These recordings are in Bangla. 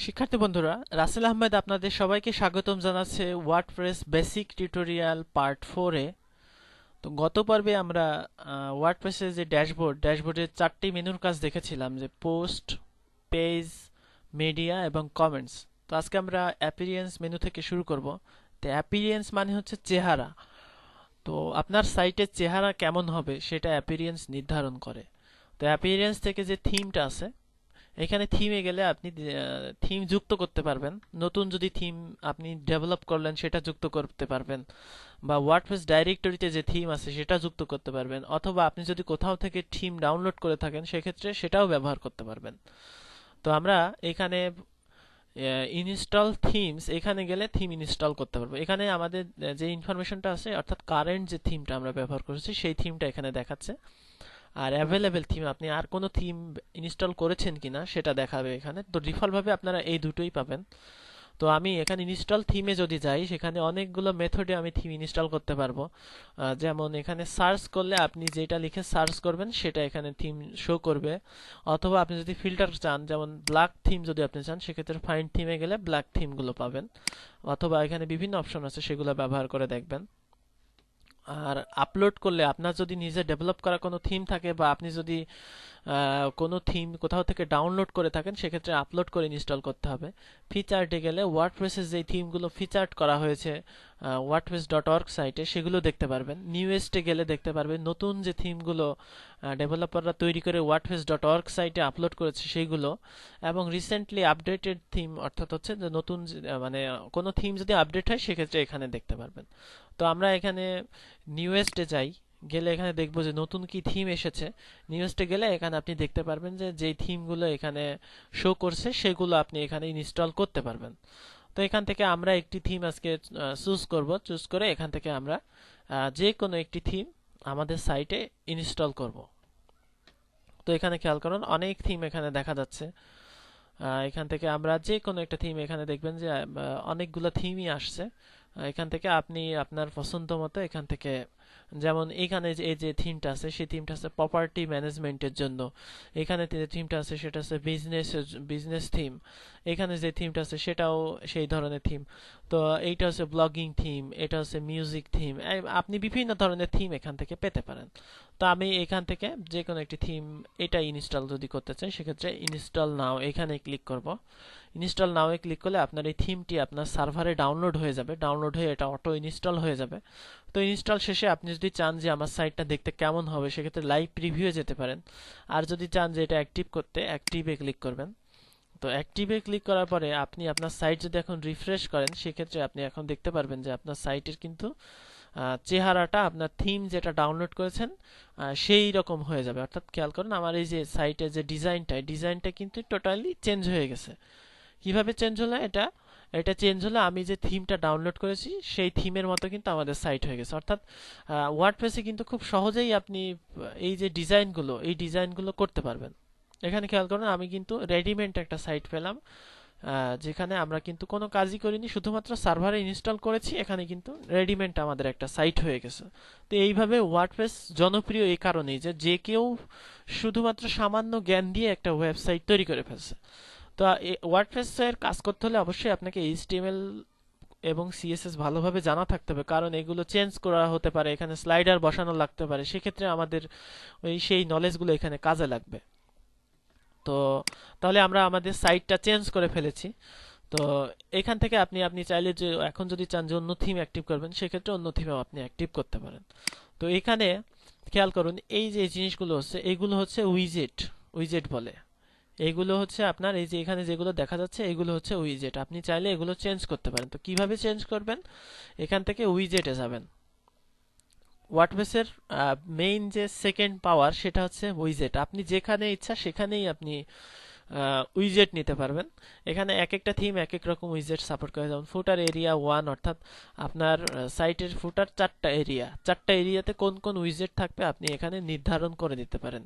শিক্ষার্থী বন্ধুরা, রাসেল আহমেদ আপনাদের সবাইকে স্বাগতম জানাচ্ছে ওয়ার্ডপ্রেস বেসিক টিউটোরিয়াল পার্ট 4 এ। তো গত পর্বে আমরা ওয়ার্ডপ্রেসের যে ড্যাশবোর্ডের চারটি মেনুর কাজ দেখেছিলাম, যে পোস্ট, পেজ, মিডিয়া এবং কমেন্টস। তো আজকে আমরা অ্যাপিরিয়েন্স মেনু থেকে শুরু করব। তো অ্যাপিরিয়েন্স মানে হচ্ছে চেহারা। তো আপনার সাইটের চেহারা কেমন হবে সেটা অ্যাপিরিয়েন্স নির্ধারণ করে। তো অ্যাপিরিয়েন্স থেকে যে থিমটা আছে, এখানে থিমে গেলে আপনি থিম যুক্ত করতে পারবেন। নতুন যদি থিম আপনি ডেভেলপ করলেন সেটা যুক্ত করতে পারবেন, বা ওয়ার্ডপ্রেস ডাইরেক্টরিতে যে থিম আছে সেটা যুক্ত করতে পারবেন, অথবা আপনি যদি কোথাও থেকে থিম ডাউনলোড করে থাকেন সেক্ষেত্রে সেটাও ব্যবহার করতে পারবেন। তো আমরা এখানে ইনস্টল থিমস, এখানে গেলে থিম ইনস্টল করতে পারবো। এখানে আমাদের যে ইনফরমেশনটা আছে, অর্থাৎ কারেন্ট যে থিমটা আমরা ব্যবহার করেছি সেই থিমটা এখানে দেখাচ্ছে। আর অ্যাভেলেবেল থিম, আপনি আর কোনো থিম ইনস্টল করেছেন কিনা সেটা দেখাবে এখানে। তো ডিফল্ট ভাবে আপনারা এই দুটোই পাবেন। তো আমি এখানে ইনস্টল থিমে যদি যাই, সেখানে অনেকগুলো মেথডে আমি থিম ইনস্টল করতে পারবো। যেমন এখানে সার্চ করলে আপনি যেটা লিখে সার্চ করবেন সেটা এখানে থিম শো করবে। অথবা আপনি যদি ফিল্টার চান, যেমন ব্ল্যাক থিম যদি আপনি চান, সেক্ষেত্রে ফাইন্ড থিমে গেলে ব্ল্যাক থিমগুলো পাবেন। অথবা এখানে বিভিন্ন অপশন আছে, সেগুলো ব্যবহার করে দেখবেন। আর আপলোড করলে, আপনার যদি নিজে ডেভেলপ করা কোনো থিম থাকে, বা আপনি যদি কোনো থিম কোথাও থেকে ডাউনলোড করে থাকেন, সেক্ষেত্রে আপলোড করে ইনস্টল করতে হবে। ফিচার্ডে গেলে ওয়ার্ডপ্রেসের যে থিমগুলো ফিচার্ড করা হয়েছে wordpress.org সাইটে, সেগুলো দেখতে পারবেন। নিউয়েস্টে গেলে দেখতে পারবেন নতুন যে থিমগুলো ডেভেলপাররা তৈরি করে wordpress.org সাইটে আপলোড করেছে সেইগুলো। এবং রিসেন্টলি আপডেটেড থিম, অর্থাৎ হচ্ছে যে নতুন মানে কোনো থিম যদি আপডেট হয় সেক্ষেত্রে এখানে দেখতে পারবেন। তো আমরা এখানে নিউয়েস্টে যাই, গেলে এখানে দেখবো যে নতুন কি থিম এসেছে। নিউজটে গেলে এখানে আপনি দেখতে পারবেন যে যেই থিমগুলো এখানে শো করছে সেগুলো আপনি এখানে ইনস্টল করতে পারবেন। তো এখান থেকে আমরা একটি থিম আজকে চুজ করে এখান থেকে আমরা যে কোনো একটি থিম আমাদের সাইটে ইনস্টল করব। তো এখানে খেয়াল করুন, অনেক থিম এখানে দেখা যাচ্ছে। এখান থেকে আমরা যে কোনো একটা থিম, এখানে দেখবেন যে অনেকগুলো থিমই আসছে। এখান থেকে আপনি আপনার পছন্দ মতো এখান থেকে, যেমন এখানে যে এই যে থিমটা আছে, সেই থিমটা আছে প্রপার্টি ম্যানেজমেন্টের জন্য। এখানে যে থিমটা আছে সেটা আছে বিজনেস থিম। এখানে যে থিমটা আছে সেটাও সেই ধরনের থিম। তো এইটা হচ্ছে ব্লগিং থিম, এটা হচ্ছে মিউজিক থিম। আপনি বিভিন্ন ধরনের থিম এখান থেকে পেতে পারেন। তো আমি এখান থেকে যে কোনো একটি থিম এটা ইনস্টল যদি করতে চাই, সেক্ষেত্রে ইনস্টল নাও এখানে ক্লিক করব। ইনস্টল নাও এ ক্লিক করলে আপনার এই থিমটি আপনার সার্ভারে ডাউনলোড হয়ে যাবে। ডাউনলোড হয়ে এটা অটো ইনস্টল হয়ে যাবে। তো ইনস্টল শেষে আপনি যদি চান যে আমার সাইটটা দেখতে কেমন হবে, সেক্ষেত্রে লাইভ প্রিভিউয়ে যেতে পারেন। আর যদি চান যে এটা অ্যাক্টিভ করতে, অ্যাক্টিভে ক্লিক করবেন। তো অ্যাক্টিভে ক্লিক করার পরে আপনি আপনার সাইট যদি এখন রিফ্রেশ করেন, সেক্ষেত্রে আপনি এখন দেখতে পারবেন যে আপনার সাইটের কিন্তু চেহারাটা আপনার থিম যেটা ডাউনলোড করেছেন সেই রকম হয়ে যাবে। অর্থাৎ খেয়াল করুন, আমার এই যে সাইটের যে ডিজাইনটা কিন্তু টোটালি চেঞ্জ হয়ে গেছে। কিভাবে চেঞ্জ হলো এটা? এটা চেঞ্জ হলো, আমি যে থিমটা ডাউনলোড করেছি সেই থিমের মতো কিন্তু আমাদের সাইট হয়ে গেছে। অর্থাৎ ওয়ার্ডপ্রেসে কিন্তু খুব সহজেই আপনি এই যে ডিজাইনগুলো করতে পারবেন। এখানে খেয়াল করুন, আমি কিন্তু রেডিমেড একটা সাইট পেলাম, যেখানে আমরা কিন্তু কোনো কাজই করিনি, শুধুমাত্র সার্ভারে ইনস্টল করেছি। এখানে কিন্তু রেডিমেড আমাদের একটা সাইট হয়ে গেছে। তো এইভাবে ওয়ার্ডপ্রেস জনপ্রিয় এই কারণেই যে যে কেউ শুধুমাত্র সামান্য জ্ঞান দিয়ে একটা ওয়েবসাইট তৈরি করে ফেলছে। তো ওয়ার্ডপ্রেস এর কাজ করতে হলে অবশ্যই আপনাকে এইচটিএমএল এবং সিএসএস ভালোভাবে জানা থাকতে হবে, কারণ এগুলো চেঞ্জ করা হতে পারে, এখানে স্লাইডার বসানো লাগতে পারে। সেক্ষেত্রে আমাদের সেই নলেজগুলো এখানে কাজে লাগবে। তো তাহলে আমরা আমাদের সাইটটা চেঞ্জ করে ফেলেছি। তো এখান থেকে আপনি আপনি চাইলে যে এখন যদি চান যে অন্য থিম অ্যাক্টিভ করবেন, সেক্ষেত্রে অন্য থিমেও আপনি অ্যাক্টিভ করতে পারেন। তো এখানে খেয়াল করুন, এই যে জিনিসগুলো হচ্ছে, এগুলো হচ্ছে উইজেট বলে। এইগুলো হচ্ছে আপনার এই যে এখানে যেগুলো দেখা যাচ্ছে, এগুলো হচ্ছে উইজেট। আপনি চাইলে এগুলো চেঞ্জ করতে পারেন। তো কিভাবে চেঞ্জ করবেন? এখান থেকে উইজেটে যাবেন। ওয়ার্ডপ্রেসের মেইন যে সেকেন্ড পাওয়ার সেটা হচ্ছে উইজেট। আপনি যেখানে ইচ্ছা সেখানেই আপনি উইজেট নিতে পারবেন। এখানে এক একটা থিম এক এক রকম উইজেট সাপোর্ট করে। যেমন ফুটার এরিয়া 1, অর্থাৎ আপনার সাইটের ফুটার চারটা এরিয়াতে কোন কোন উইজেট থাকবে আপনি এখানে নির্ধারণ করে দিতে পারেন।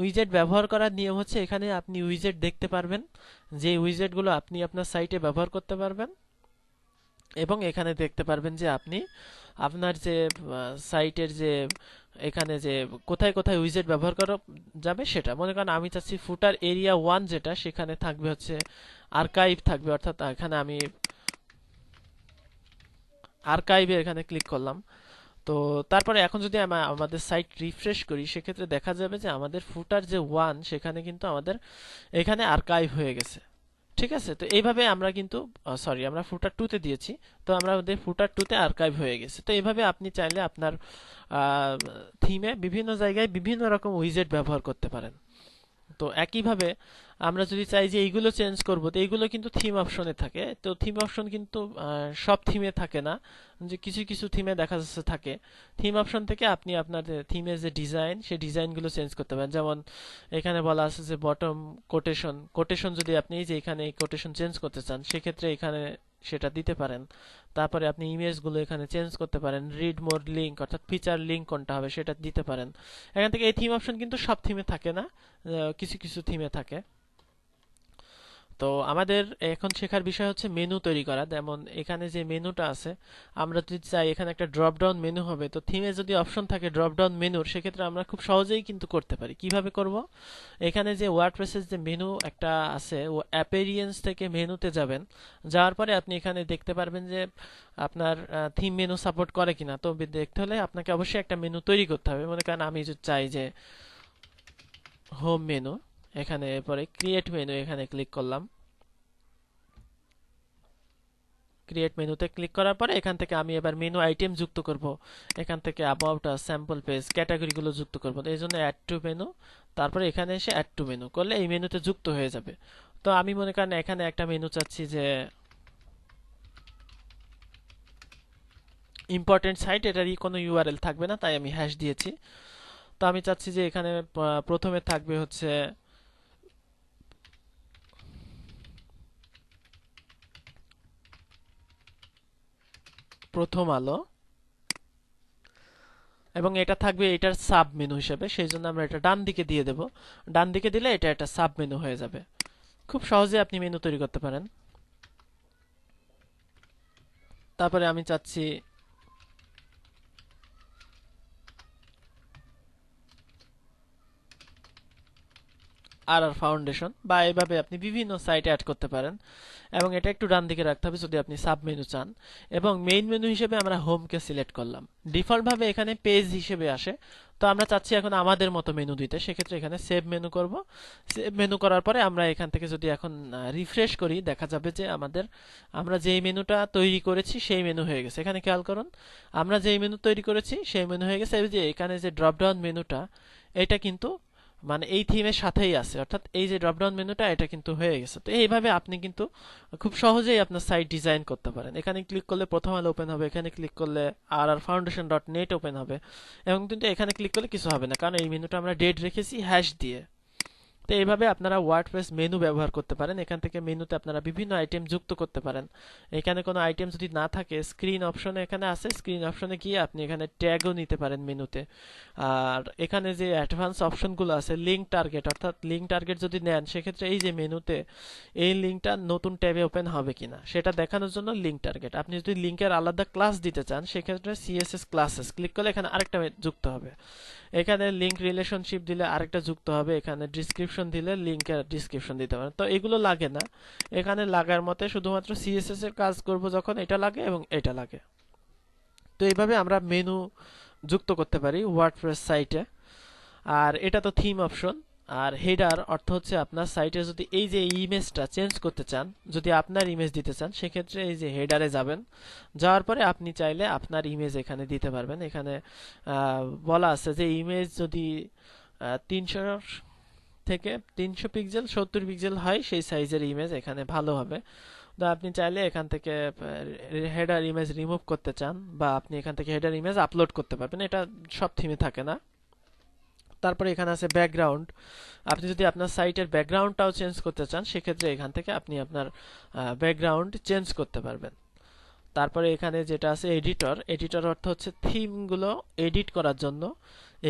উইজেট ব্যবহার করার নিয়ম হচ্ছে, এখানে আপনি উইজেট দেখতে পারবেন যে উইজেটগুলো আপনি আপনার সাইটে ব্যবহার করতে পারবেন। এবং এখানে দেখতে পারবেন যে আপনি আপনার যে সাইটের যে এখানে যে কোথায় কোথায় উইজেট ব্যবহার করা যাবে সেটা, মনে করেন আমি চাচ্ছি ফুটার এরিয়া 1 যেটা, সেখানে থাকবে হচ্ছে আর্কাইভ থাকবে, অর্থাৎ এখানে আমি আর্কাইভে এখানে ক্লিক করলাম। তো তারপরে এখন যদি আমাদের সাইট রিফ্রেশ করি, সেক্ষেত্রে দেখা যাবে যে আমাদের ফুটার যে 1 সেখানে কিন্তু আমাদের এখানে আর্কাইভ হয়ে গেছে। ঠিক আছে, তো এইভাবে আমরা কিন্তু সরি, আমরা ফুটার 2 তে দিয়েছি, তো আমাদের ফুটার 2 তে আর্কাইভ হয়ে গেছে। তো এইভাবে আপনি চাইলে আপনার থিমে বিভিন্ন জায়গায় বিভিন্ন রকম উইজেট ব্যবহার করতে পারেন। তো একইভাবে আমরা যদি চাই যে এইগুলো চেঞ্জ করব, তো এইগুলো কিন্তু থিম অপশনে থাকে। তো থিম অপশন কিন্তু সব থিমে থাকে না, যে কিছু কিছু থিমে দেখা যাচ্ছে থাকে। থিম অপশন থেকে আপনি আপনার থিমের যে ডিজাইন, সেই ডিজাইনগুলো চেঞ্জ করতে পারেন। যেমন এখানে বলা আছে যে বটম কোটেশন, কোটেশন যদি আপনি যে এখানে এই কোটেশন চেঞ্জ করতে চান, সেক্ষেত্রে এখানে সেটা দিতে পারেন। তারপরে আপনি ইমেজগুলো এখানে চেঞ্জ করতে পারেন। রিড মোর লিঙ্ক, অর্থাৎ ফিচার লিঙ্ক কোনটা হবে সেটা দিতে পারেন। এখান থেকে এই থিম অপশন কিন্তু সব থিমে থাকে না, কিছু কিছু থিমে থাকে। তো আমাদের এখন শেখার বিষয় হচ্ছে মেনু তৈরি করা। যেমন এখানে যে মেনুটা আছে, আমরা যদি চাই এখানে একটা ড্রপ ডাউন মেনু হবে, তো থিমে যদি অপশন থাকে ড্রপ ডাউন মেনুর, সেক্ষেত্রে আমরা খুব সহজেই কিন্তু করতে পারি। কিভাবে করব? এখানে যে ওয়ার্ডপ্রেসের যে মেনু একটা আছে, ও অ্যাপিয়ারেন্স থেকে মেনুতে যাবেন। যাওয়ার পরে আপনি এখানে দেখতে পারবেন যে আপনার থিম মেনু সাপোর্ট করে কিনা। তো দেখতে হলে আপনাকে অবশ্যই একটা মেনু তৈরি করতে হবে। মনে করেন আমি যদি চাই যে হোম মেনু, এখানে এরপরে ক্রিয়েট মেনু, এখানে ক্লিক করলাম। ক্রিয়েট মেনুতে ক্লিক করার পরে এখান থেকে আমি এবার মেনু আইটেম যুক্ত করব। এখান থেকে অ্যাবাউট আস, স্যাম্পল পেজ, ক্যাটাগরিগুলো যুক্ত করব। এই জন্য অ্যাড টু মেনু, তারপরে এখানে এসে অ্যাড টু মেনু করলে এই মেনুতে যুক্ত হয়ে যাবে। তো আমি মনে করেন এখানে একটা মেনু চাচ্ছি যে ইম্পর্টেন্ট সাইট, এটারই কোনো ইউআরএল থাকবে না, তাই আমি হ্যাশ দিয়েছি। তো আমি চাচ্ছি যে এখানে প্রথমে থাকবে হচ্ছে প্রথম আলো, এবং এটা থাকবে এটার সাব মেনু হিসেবে, সেই জন্য আমরা এটা ডান দিকে দিয়ে দেব। ডান দিকে দিলে এটা একটা সাব মেনু হয়ে যাবে। খুব সহজে আপনি মেনু তৈরি করতে পারেন। তারপরে আমি চাচ্ছি আর ফাউন্ডেশন, বা এভাবে আপনি বিভিন্ন সাইটে অ্যাড করতে পারেন। এবং এটা একটু ডান দিকে রাখতে হবে যদি আপনি সাব মেনু চান। এবং মেইন মেনু হিসেবে আমরা হোমকে সিলেক্ট করলাম। ডিফল্ট ভাবে এখানে পেজ হিসেবে আসে, তো আমরা চাচ্ছি এখন আমাদের মতো মেনু দিতে। সেক্ষেত্রে এখানে সেভ মেনু করব। সেভ মেনু করার পরে আমরা এখান থেকে যদি এখন রিফ্রেশ করি, দেখা যাবে যে আমরা যেই মেনুটা তৈরি করেছি সেই মেনু হয়ে গেছে। এখানে খেয়াল করুন, আমরা যেই মেনু তৈরি করেছি সেই মেনু হয়ে গেছে। এই যে এখানে যে ড্রপ ডাউন মেনুটা, এটা কিন্তু মানে এই থিমের সাথেই আছে, অর্থাৎ এই যে ড্রপ ডাউন মেনুটা এটা কিন্তু হয়ে গেছে। তো এইভাবে আপনি কিন্তু খুব সহজেই আপনার সাইট ডিজাইন করতে পারেন। এখানে ক্লিক করলে প্রথম আলো ওপেন হবে, এখানে ক্লিক করলে rrfoundation.net ওপেন হবে, এবং কিন্তু এখানে ক্লিক করলে কিছু হবে না, কারণ এই মেনুটা আমরা ডেড রেখেছি হ্যাশ দিয়ে। তো এইভাবে আপনারা ওয়ার্ডপ্রেস মেনু ব্যবহার করতে পারেন। এখান থেকে মেনুতে আপনারা বিভিন্ন আইটেম যুক্ত করতে পারেন। এখানে কোনো আইটেম যদি না থাকে, স্ক্রিন অপশনে এখানে আছে, স্ক্রিন অপশনে গিয়ে আপনি এখানে ট্যাগও নিতে পারেন মেনুতে। আর এখানে যে অ্যাডভান্স অপশনগুলো আছে, লিঙ্ক টার্গেট, অর্থাৎ লিঙ্ক টার্গেট যদি নেন, সেক্ষেত্রে এই যে মেনুতে এই লিঙ্কটা নতুন ট্যাবে ওপেন হবে কিনা সেটা দেখানোর জন্য লিঙ্ক টার্গেট। আপনি যদি লিঙ্কের আলাদা ক্লাস দিতে চান, সেক্ষেত্রে সিএসএস ক্লাসেস ক্লিক করলে এখানে আরেকটা যুক্ত হবে। এখানে লিঙ্ক রিলেশনশিপ দিলে আরেকটা যুক্ত হবে। এখানে ডিসক্রিপশন দিলে লিঙ্কের ডিসক্রিপশন দিতে পারেন। তো এগুলো লাগে না, এখানে লাগার মতে শুধুমাত্র সিএসএস এর কাজ করব যখন এটা লাগে এবং এটা লাগে। তো এইভাবে আমরা মেনু যুক্ত করতে পারি ওয়ার্ডপ্রেস সাইটে। আর এটা তো থিম অপশন। আর হেডার অর্থ হচ্ছে আপনার সাইটে যদি এই যে ইমেজটা চেঞ্জ করতে চান, যদি আপনার ইমেজ দিতে চান, সেক্ষেত্রে এই যে হেডারে যাবেন। যাওয়ার পরে আপনি চাইলে আপনার ইমেজ এখানে দিতে পারবেন। এখানে বলা আছে যে ইমেজ যদি 300 থেকে 300 পিক্সেল 70 পিক্সেল হয়, সেই সাইজের ইমেজ এখানে ভালো হবে। তো আপনি চাইলে এখান থেকে হেডার ইমেজ রিমুভ করতে চান, বা আপনি এখান থেকে হেডার ইমেজ আপলোড করতে পারবেন। এটা সব থিমে থাকে না। তারপরে এখানে আছে ব্যাকগ্রাউন্ড। আপনি যদি আপনার সাইটের ব্যাকগ্রাউন্ডটাও চেঞ্জ করতে চান, সেক্ষেত্রে এখান থেকে আপনি আপনার ব্যাকগ্রাউন্ড চেঞ্জ করতে পারবেন। তারপরে এখানে যেটা আছে এডিটর, এডিটর অর্থ হচ্ছে থিমগুলো এডিট করার জন্য।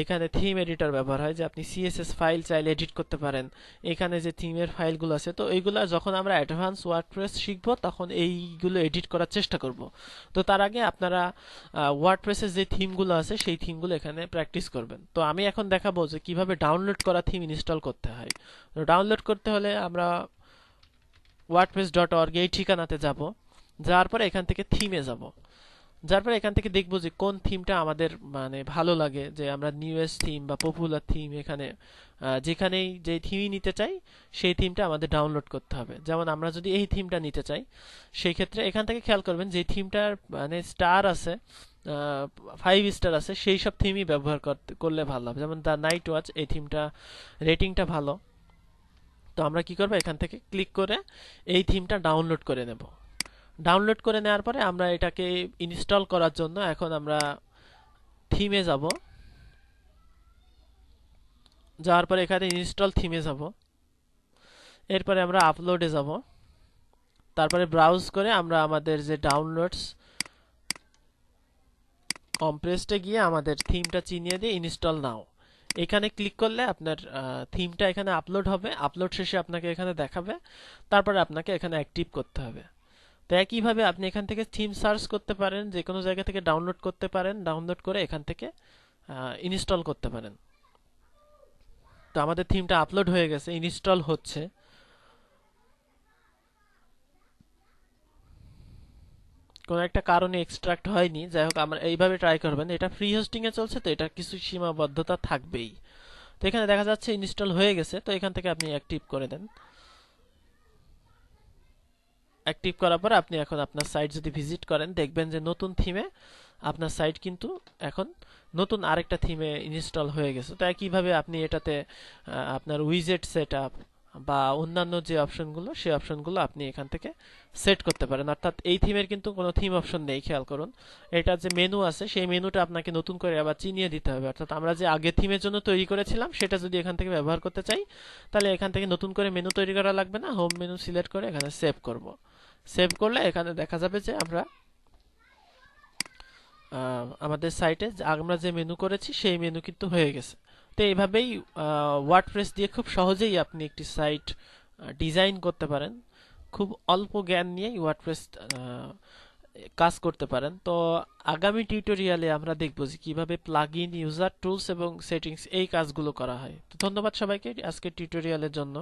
এখানে থিম এডিটর ব্যবহার হয়, যে আপনি সিএসএস ফাইল চাইলে এডিট করতে পারেন। এখানে যে থিমের ফাইলগুলো আছে, তো এইগুলা যখন আমরা অ্যাডভান্স ওয়ার্ডপ্রেস শিখবো তখন এইগুলো এডিট করার চেষ্টা করব। তো তার আগে আপনারা ওয়ার্ডপ্রেসের যে থিমগুলো আছে সেই থিমগুলো এখানে প্র্যাকটিস করবেন। তো আমি এখন দেখাবো যে কিভাবে ডাউনলোড করা থিম ইনস্টল করতে হয়। তো ডাউনলোড করতে হলে আমরা wordpress.org এই ঠিকানাতে যাব। যাওয়ার পরে এখান থেকে থিমে যাব। যার পরে এখান থেকে দেখবো যে কোন থিমটা আমাদের মানে ভালো লাগে, যে আমরা নিউয়েস্ট থিম বা পপুলার থিম, এখানে যেখানেই যে থিমই নিতে চাই সেই থিমটা আমাদের ডাউনলোড করতে হবে। যেমন আমরা যদি এই থিমটা নিতে চাই, সেই ক্ষেত্রে এখান থেকে খেয়াল করবেন যে থিমটার মানে স্টার আছে, 5 স্টার আছে, সেই সব থিমই ব্যবহার করলে ভালো হবে। যেমন দ্য নাইট ওয়াচ, এই থিমটা রেটিংটা ভালো। তো আমরা কি করবো, এখান থেকে ক্লিক করে এই থিমটা ডাউনলোড করে নেব। ডাউনলোড করে নেওয়ার পরে আমরা এটাকে ইনস্টল করার জন্য এখন আমরা থিমে যাব। যাওয়ার পরে এখানে ইনস্টল থিমে যাব। এরপরে আমরা আপলোডে যাব। তারপরে ব্রাউজ করে আমরা আমাদের যে ডাউনলোডস কম্প্রেসডে গিয়ে আমাদের থিমটা চিনিয়ে দিয়ে ইনস্টল নাও এখানে ক্লিক করলে আপনার থিমটা এখানে আপলোড হবে। আপলোড শেষে আপনাকে এখানে দেখাবে, তারপরে আপনাকে এখানে অ্যাক্টিভ করতে হবে। তো একইভাবে আপনি এখান থেকে থিম সার্চ করতে পারেন, যে কোনো জায়গা থেকে ডাউনলোড করতে পারেন, ডাউনলোড করে এখান থেকে ইনস্টল করতে পারেন। তো আমাদের থিমটা আপলোড হয়ে গেছে, ইনস্টল হচ্ছে। কোনো একটা কারণে এক্সট্রাক্ট হয়নি, যাই হোক আমরা এইভাবে ট্রাই করবেন। এটা ফ্রি হোস্টিং এ চলছে, তো এটা কিছু সীমাবদ্ধতা থাকবেই। তো এখানে দেখা যাচ্ছে ইনস্টল হয়ে গেছে, তো এখান থেকে আপনি অ্যাক্টিভ করে দেন। অ্যাক্টিভ করার পর আপনি এখন আপনার সাইট যদি ভিজিট করেন, দেখবেন যে নতুন থিমে আপনার সাইট কিন্তু এখন নতুন আরেকটা থিমে ইনস্টল হয়ে গেছে। তো একইভাবে আপনি এটাতে আপনার উইজেট সেটআপ বা অন্যান্য যে অপশনগুলো, সেই অপশনগুলো আপনি এখান থেকে সেট করতে পারেন। অর্থাৎ এই থিমের কিন্তু কোনো থিম অপশন নেই, খেয়াল করুন। এটা যে মেনু আছে, সেই মেনুটা আপনাকে নতুন করে আবার চিনিয়ে দিতে হবে। অর্থাৎ আমরা যে আগে থিমের জন্য তৈরি করেছিলাম, সেটা যদি এখান থেকে ব্যবহার করতে চাই, তাহলে এখান থেকে নতুন করে মেনু তৈরি করা লাগবে না। হোম মেনু সিলেক্ট করে এখানে সেভ করব। সেভ করলে এখানে দেখা যাবে যে আমরা আমাদের সাইটে আমরা যে মেনু করেছি সেই মেনু কিন্তু হয়ে গেছে। তো এইভাবেই ওয়ার্ডপ্রেস দিয়ে খুব সহজেই আপনি একটি সাইট ডিজাইন করতে পারেন। খুব অল্প জ্ঞান নিয়েই ওয়ার্ডপ্রেস কাজ করতে পারেন। তো আগামী টিউটোরিয়ালে আমরা দেখব যে কিভাবে প্লাগইন, ইউজার টুলস এবং সেটিংস এই কাজগুলো করা হয়। তো ধন্যবাদ সবাইকে আজকের টিউটোরিয়ালের জন্য।